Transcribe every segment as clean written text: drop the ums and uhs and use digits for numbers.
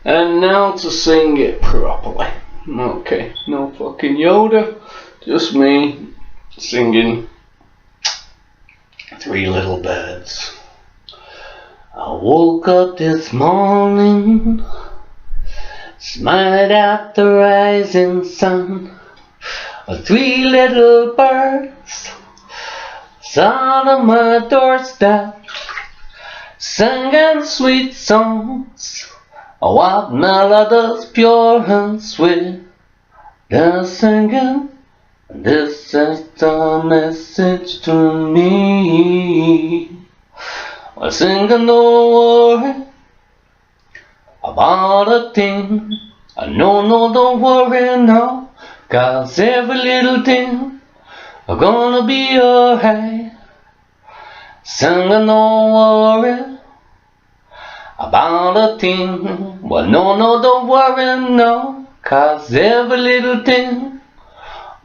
And now to sing it properly. Okay, no fucking Yoda, just me singing Three Little Birds. I woke up this morning, smiled at the rising sun. Three little birds sat on my doorstep, singing sweet songs. What melodies pure and sweet. They're singing, this is the message to me. We're singing, don't worry about a thing. No, don't worry now, 'cause every little thing are gonna be alright. Singing, don't worry about a thing. Well, no, don't worry now, 'cause every little thing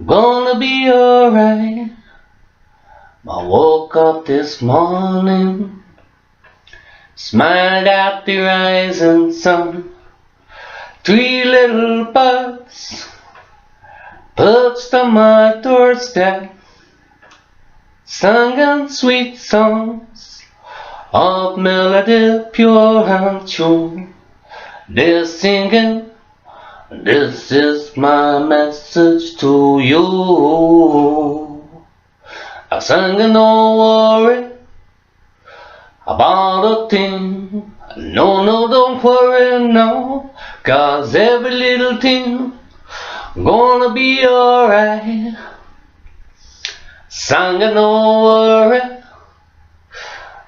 gonna be alright. I woke up this morning, smiled at the rising sun. Three little birds perched on my doorstep, singing sweet songs of melody pure and true. They're singing, this is my message to you. I'm singing, don't worry about a thing. No, don't worry now, 'cause every little thing gonna be alright. Singing, don't worry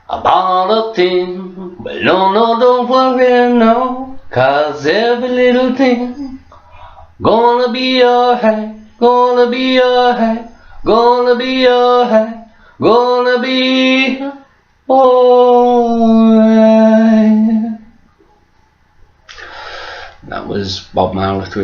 about a thing. But no, don't worry now, 'cause every little thing gonna be alright, gonna be alright, gonna be alright, gonna be alright. That was Bob Marley 3